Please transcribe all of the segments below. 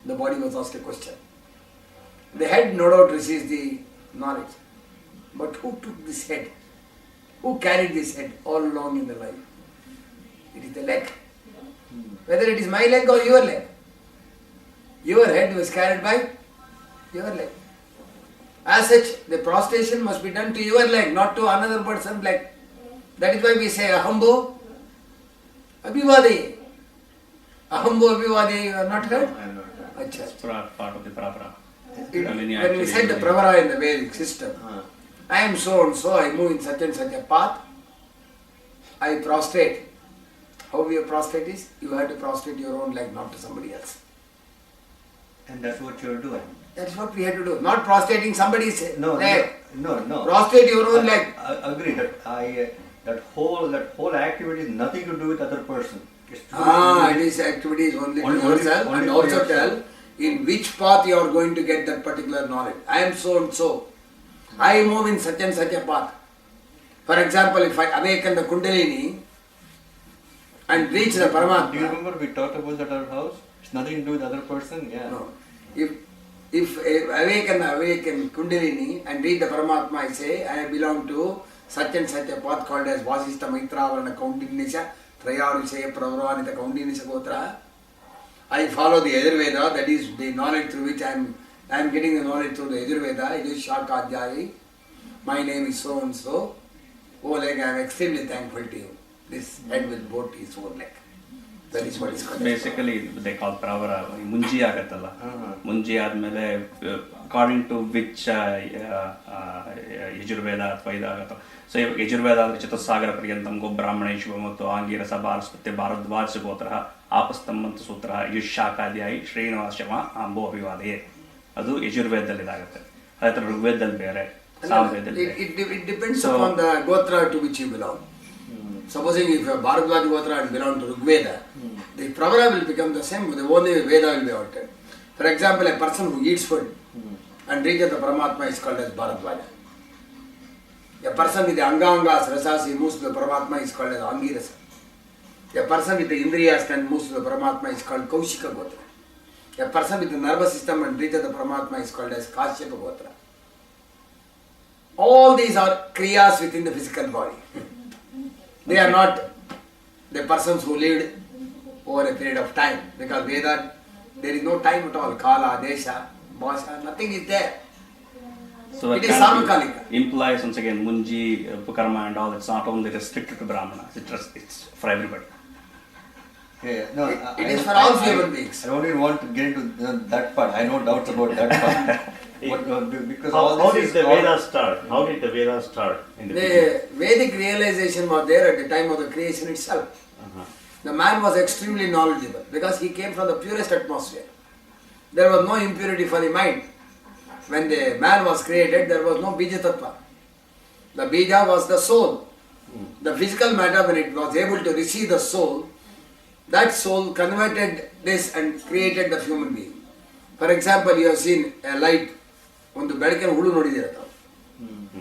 The body was asked a question. The head no doubt receives the knowledge. But who took this head? Who carried this head all along in the life? It is the leg. Whether it is my leg or your leg. Your head was carried by your leg. As such, the prostration must be done to your leg, not to another person's leg. That is why we say Ahambo Abhivade. Ahambo Abhivade, you have not heard? I have not heard. Achha. It's part of the pravara. When we said the pravara in the Vedic system, I am so and so, I move in such and such a path, I prostrate. How you prostrate is, you have to prostrate your own leg, not to somebody else. And that's what you're doing. That's what we have to do. Not prostrating somebody's leg. No. Prostrate your own leg. I agree that whole activity is nothing to do with other person. It's to do It is activities only to Only- yourself, only and to also yourself. tell in which path you are going to get that particular knowledge. I am so and so. I move in such and such a path. For example, if I awaken the Kundalini and reach the Do you Paramatma. remember we talked about that at our house? It's nothing to do with other person. Yeah. No. If I awaken Kundalini and reach the Paramatma, I say I belong to such and such a path called as Vasishta Maitravarana Kaundinisha Trayarusaya Pravaranita Kaundinisha Gotra. I follow the Yajurveda, that is the knowledge through which I am getting the knowledge through the Yajurveda. It is Shakadhyai. My name is so and so. Oh leg, I am extremely thankful to you. This head will go to his own leg. That is what is called. Basically, they call pravara. Munji agatalla. Munji admele, according to which Yajurveda ಅಥವಾ ಇದಾಗತ್ತೋ. So Yajurveda ಅಂದರೆ ಚತುಸ್ಸಾಗರ ಪರ್ಯಂತಂ ಗೋ ಬ್ರಾಹ್ಮಣೇಶು ಮತ್ತು ಆಂಗೀರಸ ಭಾರಸ್ಪತ್ಯ ಭಾರದ್ವಾಜ ಗೋತ್ರ ಆಪಸ್ತಂಭಂತ ಸೂತ್ರ ಯುಷಾಕಾದ್ಯಾಯಿ ಶ್ರೀನಿವಾಸಮ ಅಂಬೋ ಅಭಿವಾದಯೇ. ಅದು ಯಜುರ್ವೇದದಲ್ಲಿ ಇದಾಗುತ್ತೆ. ಅದೇ ಥರ ಋಗ್ವೇದದಲ್ಲಿ ಬೇರೆ, ಸಾಮವೇದದಲ್ಲಿ ಬೇರೆ. It depends upon the Gotra to which you belong. Supposing if you are Bharadwaj Gotra and belong to Rigveda, the pravara will become the same, the only Veda will be altered. For example, a person who eats food and reaches the Paramatma is called as Bharadwaja. A person with the Angangas, Rasas, he moves to the Paramatma is called as Angirasa. A person with the Indriyas and moves to the Paramatma is called Kaushika Gotra. A person with the nervous system and reaches the Paramatma is called as Kashyapa Gotra. All these are kriyas within the physical body. They are not the persons who lived over a period of time, because Veda, there is no time at all. Kala, Desha, Bhasha, nothing is there. So It that is kind of Sarvakalika. implies once again Munji, Upakarma and all, it's not only restricted to Brahmanas, it's for everybody. Yeah, no, It is for all human beings. I don't even want to get into that part. I have no doubts about that part. Because How this did the all- Vedas start? How did the Vedas start in the beginning? The Vedic realization was there at the time of the creation itself. The man was extremely knowledgeable because he came from the purest atmosphere. There was no impurity for the mind. When the man was created, there was no Bija Tattva. The Bija was the soul. The physical matter, when it was able to receive the soul, that soul converted this and created the human being. For example, you have seen a light. ಒಂದು ಬೆಳಕಿನ ಹುಳು ನೋಡಿದ್ದೀರ ತಾವು?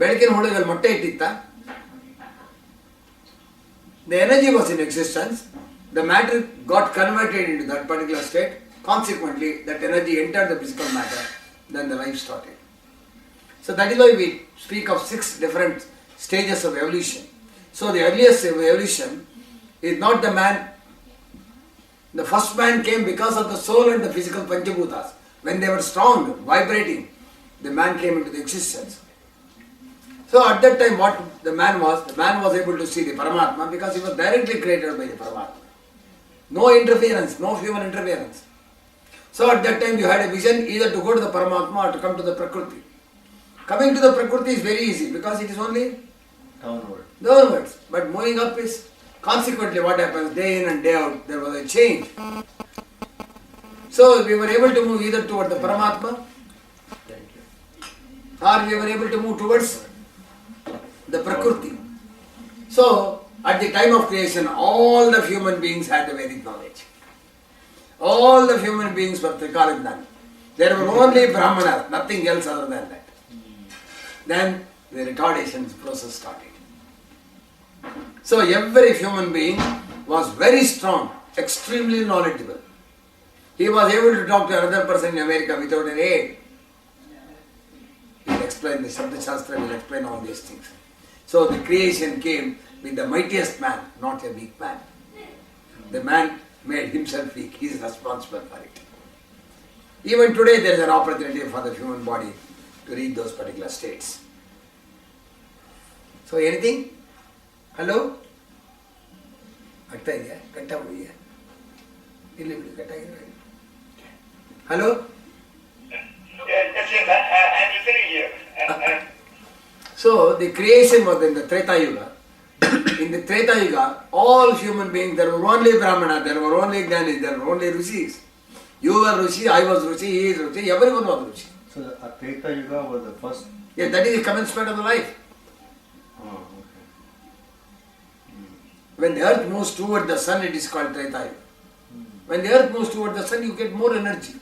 ಬೆಳಕಿನ ಹುಳುಗಳು ಮೊಟ್ಟೆ ಇಟ್ಟಿತ್ತ? The energy was in existence. The matter got converted into that particular state. Consequently, that energy entered the physical matter. Then the life started. So that is why we speak of 6 different stages of evolution. So the earliest evolution is not the man. The first man came because of the soul and the physical Panchabhutas. When they were strong, vibrating, the man came into the existence. So at that time what the man was able to see the Paramatma because he was directly created by the Paramatma. No interference, no human interference. So at that time you had a vision either to go to the Paramatma or to come to the Prakriti. Coming to the Prakriti is very easy because it is only downwards. But moving up is, consequently what happens day in and day out, there was a change. So we were able to move either toward the Paramatma or we were able to move towards the Prakriti. So, at the time of creation, all the human beings had the Vedic knowledge. All the human beings were Trikalagnan. There were only Brahmanas, nothing else other than that. Then the retardation process started. So, every human being was very strong, extremely knowledgeable. He was able to talk to another person in America without an aid. He will explain the Shabda Shastra, will explain all these things. So the creation came with the mightiest man, not a weak man. The man made himself weak. He is responsible for it. Even today there is an opportunity for the human body to reach those particular states. So anything? Hello? ಆಗ್ತಾ ಇದೆಯಾ? ಕಟ್ಟಾಗಿದೆಯಾ? ಇಲ್ಲಿ ಬಿಡಿ, ಕಟ್ಟಾಗಿದೆ. Hello? Yes, I'm listening here. So the creation was in the Treta Yuga. In the Treta Yuga, all human beings, there were only Brahmana, there were only Gyanis, there were only Rishis. You were Rishi, I was Rishi, he is Rishi, everyone was Rishi. So the Treta Yuga was the first. Yeah, that is the commencement of the life. Oh, okay. When the earth moves toward the sun, it is called Treta Yuga. When the earth moves toward the sun, you get more energy.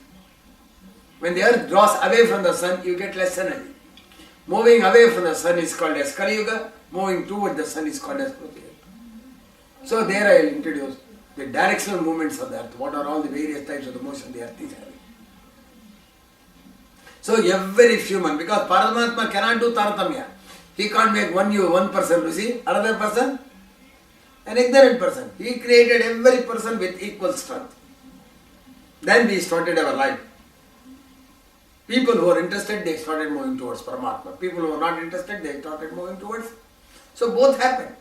When the earth draws away from the sun, you get less energy. Moving away from the sun is called as Kali Yuga, moving toward the sun is called as Prati Yuga. So there I will introduce the directional movements of the earth. What are all the various types of the motion the earth is having. So every human, because Paramatma cannot do Taratamya. He can't make one person Rishi, another person an ignorant person. He created every person with equal strength. Then we started our life. People who are interested, they started moving towards Paramatma. People who are not interested, they started moving towards. So both happened.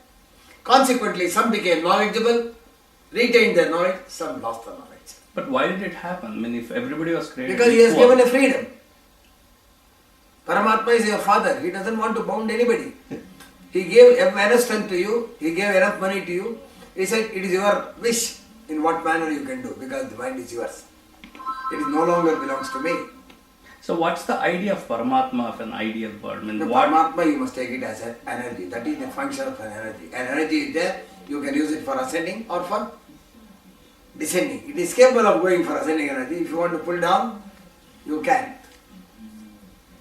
Consequently, some became knowledgeable, retained their knowledge, some lost their knowledge. But why did it happen? I mean, if everybody was created Because he has equal, given a freedom. Paramatma is your father. He doesn't want to bound anybody. He gave enough strength to you. He gave enough money to you. He said, it is your wish in what manner you can do, because the mind is yours. It no longer belongs to me. so what's the idea of Paramatma of an ideal world? I mean, The what? Paramatma, you must take it as an energy. That is the function of an energy. An energy is there. You can use it for ascending or for descending. It is capable of going for ascending energy. If you want to pull down, you can.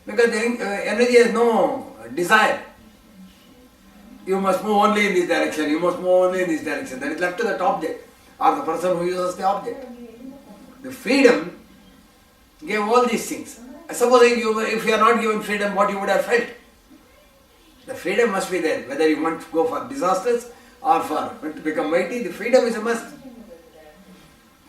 Because the energy has no desire. You must move only in this direction, you must move only in this direction. That is left to that object or the person who uses the object. The freedom gave all these things. Supposing if you are not given freedom, what you would have felt? The freedom must be there. Whether you want to go for disasters or for to become mighty, the freedom is a must.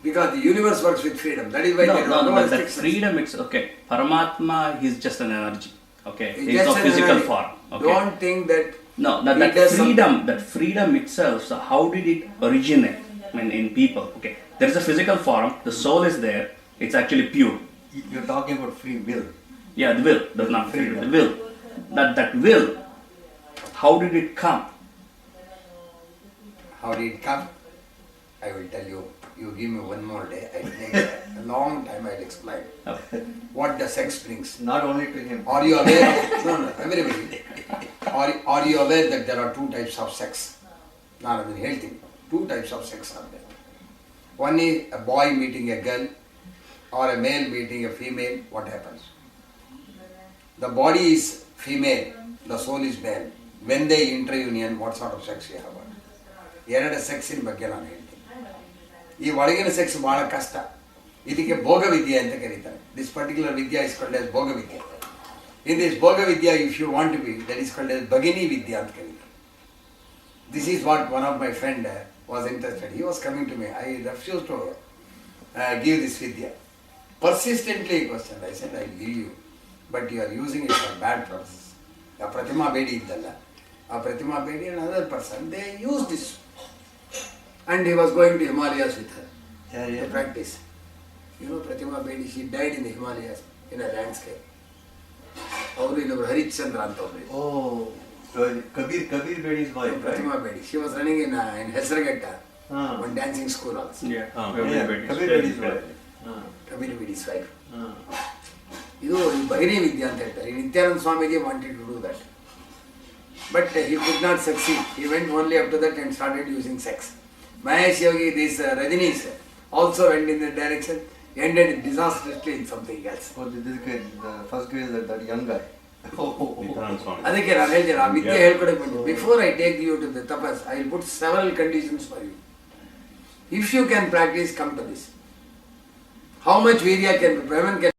Because the universe works with freedom. That is why there are no that restrictions. freedom, it's okay. Paramatma is just an energy. Okay, It's it's just a an physical energy. form. Okay. Don't think that No, it that does freedom itself, so how did it originate? I mean, in people, okay. There is a physical form, the soul is there, it's actually pure. You're talking about free will. Yeah, the will, that's not freedom, the will. That will, how did it come? How did it come? I will tell you. You give me one more day. I will take a long time. I will explain Okay. what the sex brings. Not only to him. Are you aware of everybody? Are you aware that there are two types of sex? Not even healthy. Two types of sex are there. One is a boy meeting a girl, or a male meeting a female. What happens? The body is female, the soul is male. When they interunion, what sort of sex you have? ಎರಡು ಸೆಕ್ಸಿನ ಬಗ್ಗೆ ನಾನು ಹೇಳ್ತೀನಿ. ಈ ಒಳಗಿನ sex ಬಹಳ ಕಷ್ಟ. ಇದಕ್ಕೆ ಭೋಗ ವಿದ್ಯೆ ಅಂತ ಕರೀತಾರೆ. This particular Vidya is called as ಭೋಗ ವಿದ್ಯೆ. In this ಭೋಗ ವಿದ್ಯಾ, if you want to be, that is called as ಭಗಿನಿ ವಿದ್ಯಾ ಅಂತ ಕರೀತಾರೆ. This is what one of my friend was interested. He was coming to me. I refused to give this vidya. Persistently he questioned. I said, I will give you, but you are using it for bad purposes. A Pratima Bedi iddalla. A Pratima Bedi and another person, they used this. And he was going to Himalayas with her to practice. You know Pratima Bedi, she died in the Himalayas in a landscape. ಅವರು ಇನ್ನೊಬ್ರು ಹರಿಶ್ಚಂದ್ರ ಅಂತ ಒಬ್ಬರು. Oh, so Kabir Bedi's wife, right? Pratima Bedi. She was running in Hesaraghatta, Ah. one dancing school also. Yeah, Yeah, Kabir Bedi's wife. Kabir Bedi's wife. Ah. ಇದು ಭಗಿನಿ ವಿದ್ಯೆ ಅಂತ ಹೇಳ್ತಾರೆ. Nithyananda Swamiji wanted to do that. But he could not succeed. He went only up to that and started using sex. Mahesh Yogi, this Rajinish also went in that direction, ended disastrously in something else. Oh, this guy, the first guy is that young guy. Nityananda Swami. ಅದಕ್ಕೆ ನಾನು ಹೇಳ್ತೀನಿ, ಆ ವಿದ್ಯೆ ಹೇಳ್ಕೊಡಕ್ಕೆ ಬಂದು, before I take you to the tapas, I will put several conditions for you. If you can practice, come to this. how much virya can Brahman can